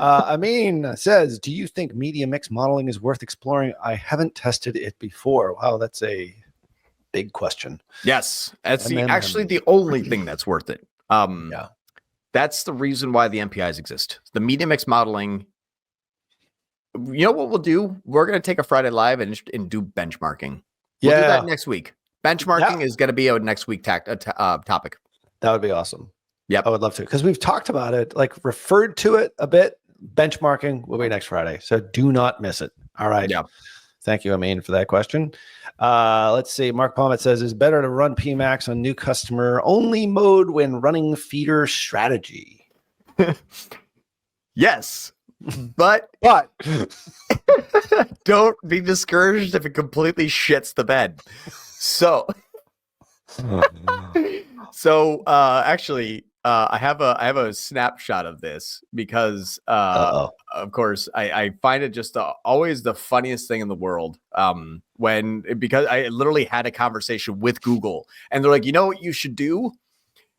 Amin says, do you think media mix modeling is worth exploring? I haven't tested it before. Wow, that's a big question. Yes, that's actually the only thing that's worth it. Yeah. That's the reason why the MPIs exist. The media mix modeling. You know what we'll do? We're going to take a Friday live and do benchmarking. We'll do that next week. Benchmarking is going to be a next week topic. That would be awesome. Yeah, I would love to, because we've talked about it, like referred to it a bit. Benchmarking will be next Friday, so do not miss it. All right. Yeah. Thank you, Amin, for that question. Let's see. Mark Palmet says, it's better to run PMAX on new customer only mode when running feeder strategy. Yes, but don't be discouraged if it completely shits the bed. So, actually, I have a snapshot of this because, of course, I find it just always the funniest thing in the world. Because I literally had a conversation with Google, and they're like, you know what you should do?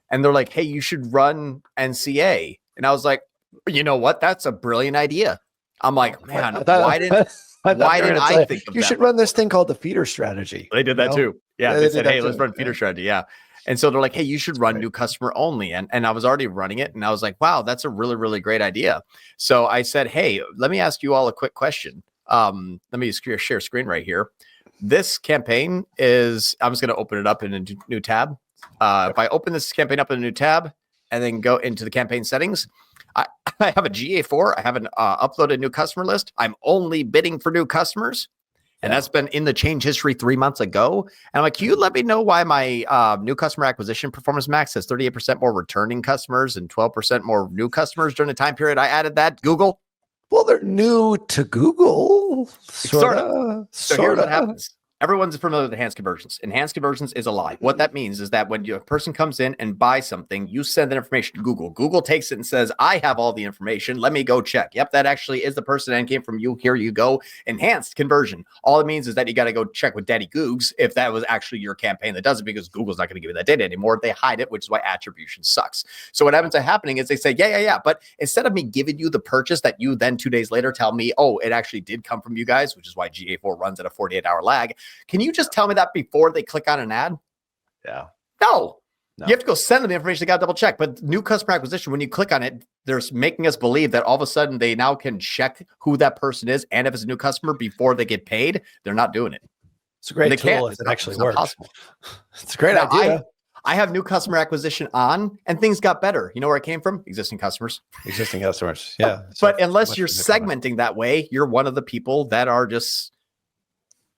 And they're like, hey, you should run NCA. And I was like, you know what? That's a brilliant idea. I'm like, man, why didn't I think of that? You should run this thing called the feeder strategy. They did that too. Yeah, they said, hey, let's run feeder strategy. Yeah. And so they're like, hey, you should run new customer only. And I was already running it. And I was like, wow, that's a really, really great idea. So I said, hey, let me ask you all a quick question. Let me share screen right here. This campaign is, I'm just going to open it up in a new tab. If I open this campaign up in a new tab and then go into the campaign settings, I have a GA4. I have an uploaded new customer list. I'm only bidding for new customers. And that's been in the change history 3 months ago. And I'm like, can you let me know why my new customer acquisition performance max has 38% more returning customers and 12% more new customers during the time period I added that? Google? Well, they're new to Google. Sort of. So here's what happens. Everyone's familiar with enhanced conversions. Enhanced conversions is a lie. What that means is that when a person comes in and buys something, you send that information to Google. Google takes it and says, I have all the information. Let me go check. Yep, that actually is the person that came from you. Here you go. Enhanced conversion. All it means is that you got to go check with Daddy Googs if that was actually your campaign that does it, because Google's not going to give you that data anymore. They hide it, which is why attribution sucks. So what ends up happening is they say, yeah. But instead of me giving you the purchase that you then 2 days later tell me, oh, it actually did come from you guys, which is why GA4 runs at a 48-hour lag. Can you just tell me that before they click on an ad? Yeah. No. You have to go send them the information. They got to double check. But new customer acquisition, when you click on it, they're making us believe that all of a sudden they now can check who that person is and if it's a new customer before they get paid. They're not doing it. It's a great tool if it actually works. It's a great idea. I have new customer acquisition on, and things got better. You know where it came from? Existing customers. Yeah. But unless you're segmenting that way, you're one of the people that are just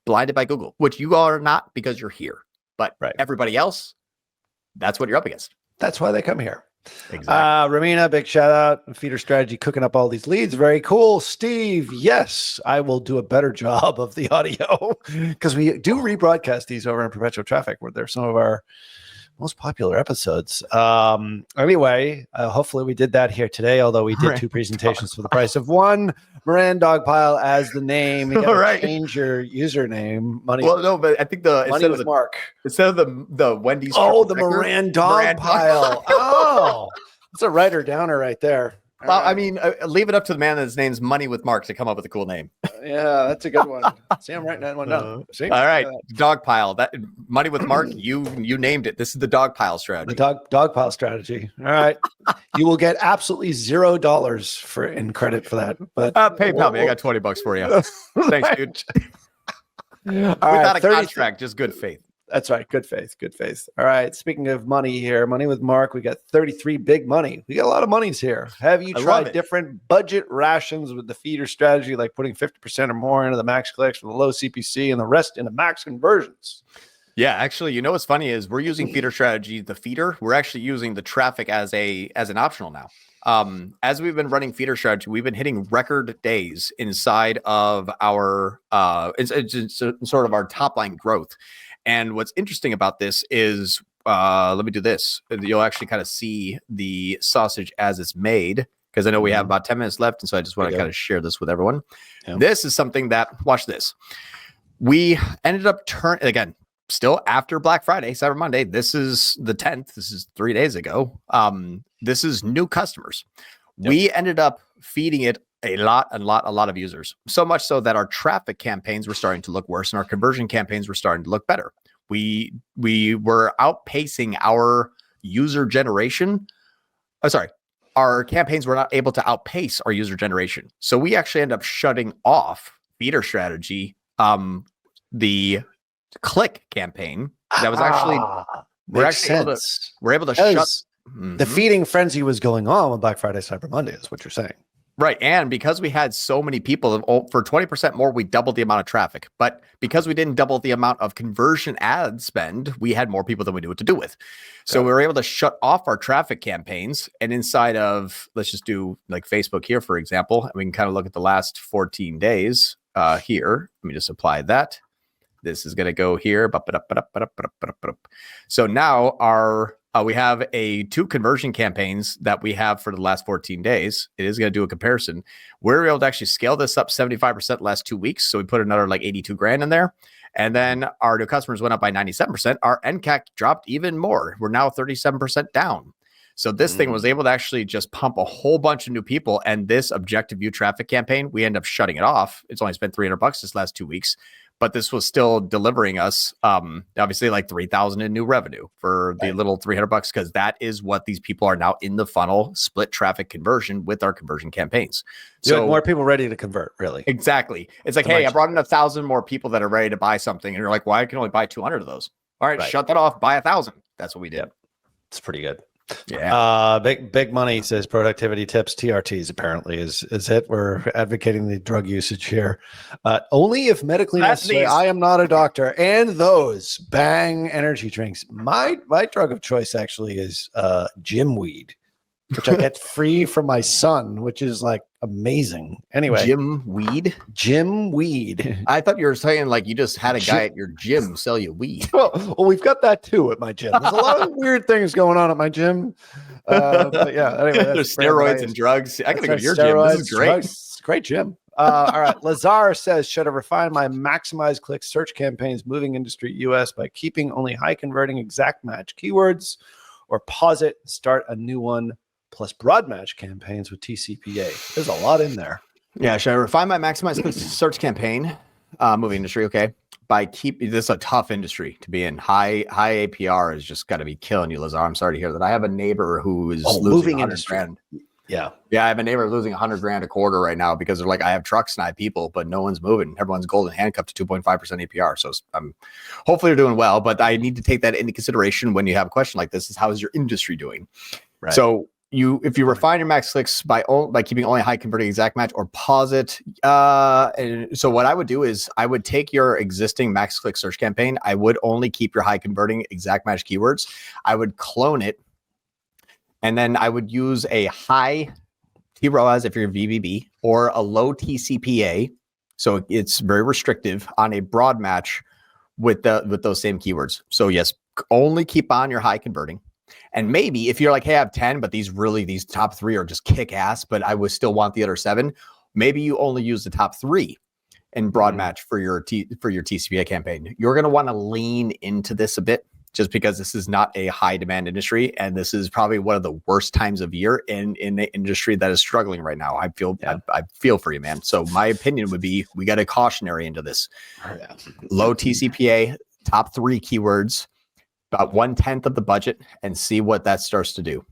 blinded by Google, which you are not because you're here. But everybody else, that's what you're up against. That's why they come here. Exactly. Ramina, big shout out. Feeder strategy, cooking up all these leads. Very cool. Steve, yes, I will do a better job of the audio because we do rebroadcast these over in perpetual traffic where they're some of our most popular episodes. Anyway, hopefully we did that here today, although we did 2 presentations for the price of one. Moran Dogpile as the name. You gotta change your username. Money. Well, no, but I think instead of the Mark. Instead of the Wendy's. Oh, the Moran Dogpile. Oh, it's a writer downer right there. Well, I mean, leave it up to the man that's name's Money with Mark to come up with a cool name. Yeah, that's a good one. See, I'm writing that one down. See? All right, Dogpile. That Money with Mark. You named it. This is the Dogpile strategy. The dogpile strategy. All right, you will get absolutely $0 in credit for that. But PayPal me. I got $20 for you. Thanks, dude. Without a contract, just good faith. That's right. Good faith. Good faith. All right. Speaking of money here, Money with Mark, we got 33 big money. We got a lot of monies here. Have you tried different budget rations with the feeder strategy, like putting 50% or more into the max clicks for the low CPC and the rest into max conversions? Yeah, actually, you know what's funny is we're using feeder strategy, the feeder. We're actually using the traffic as an optional now. As we've been running feeder strategy, we've been hitting record days inside of our sort of our top line growth. And what's interesting about this is, let me do this. You'll actually kind of see the sausage as it's made, because I know we have about 10 minutes left. And so I just want to kind of share this with everyone. Yeah. This is something that, watch this. We ended up again, still after Black Friday, Cyber Monday. This is the 10th. This is 3 days ago. This is new customers. Yep. We ended up feeding it a lot of users. So much so that our traffic campaigns were starting to look worse and our conversion campaigns were starting to look better. We were outpacing our user generation. Our campaigns were not able to outpace our user generation. So we actually end up shutting off feeder strategy, the click campaign that was actually we're able to shut the feeding frenzy was going on with Black Friday, Cyber Monday is what you're saying. Right. And because we had so many people, for 20% more, we doubled the amount of traffic. But because we didn't double the amount of conversion ad spend, we had more people than we knew what to do with. So we were able to shut off our traffic campaigns. And inside of, let's just do like Facebook here, for example, and we can kind of look at the last 14 days here. Let me just apply that. This is going to go here. So now we have 2 conversion campaigns that we have for the last 14 days. It is going to do a comparison. We're able to actually scale this up 75% the last 2 weeks. So we put another like 82 grand in there. And then our new customers went up by 97%. Our NCAC dropped even more. We're now 37% down. So this thing was able to actually just pump a whole bunch of new people. And this objective view traffic campaign, we end up shutting it off. It's only spent $300 this last 2 weeks. But this was still delivering us, obviously, like 3,000 in new revenue for the little $300, because that is what these people are now in the funnel, split traffic conversion with our conversion campaigns. So you have more people ready to convert, really. Exactly. It's like, hey, I brought in 1,000 more people that are ready to buy something, and you're like, well, I can only buy 200 of those. All right, shut that off. Buy 1,000. That's what we did. It's pretty good. Yeah. Big money says productivity tips, TRTs apparently is it. We're advocating the drug usage here. Only if medically necessary. I am not a doctor. And those Bang energy drinks. My drug of choice actually is gym weed, which I get free from my son, which is like amazing. Anyway, gym weed. I thought you were saying like you just had a guy at your gym sell you weed. Well, we've got that too at my gym. There's a lot of weird things going on at my gym. But yeah, anyway, there's steroids and drugs. I gotta go to your gym. This is great. Drugs, great gym. All right. Lazar says, should I refine my maximize click search campaigns moving industry US by keeping only high converting exact match keywords, or pause it and start a new one plus broad match campaigns with TCPA? There's a lot in there. Yeah, should I refine my maximize search campaign? Movie industry, okay. This is a tough industry to be in. High APR has just got to be killing you, Lazar. I'm sorry to hear that. I have a neighbor who is losing 100 grand. Yeah, I have a neighbor losing 100 grand a quarter right now because they're like, I have truck snipe people, but no one's moving. Everyone's golden handcuffed to 2.5% APR. So hopefully you're doing well, but I need to take that into consideration when you have a question like this: is how is your industry doing? Right. So if you refine your max clicks by keeping only high converting exact match, or pause it. And so what I would do is I would take your existing max click search campaign. I would only keep your high converting exact match keywords. I would clone it. And then I would use a high TROAS if you're VBB, or a low TCPA. So it's very restrictive on a broad match with those same keywords. So yes, only keep on your high converting. And maybe if you're like, hey, I have 10, but these top 3 are just kick ass, but I would still want the other 7. Maybe you only use the top 3 in broad match for your TCPA campaign. You're going to want to lean into this a bit, just because this is not a high demand industry. And this is probably one of the worst times of year in the industry that is struggling right now. I feel for you, man. So my opinion would be, we got a cautionary into this. Low TCPA, top 3 keywords, about 1/10 of the budget, and see what that starts to do.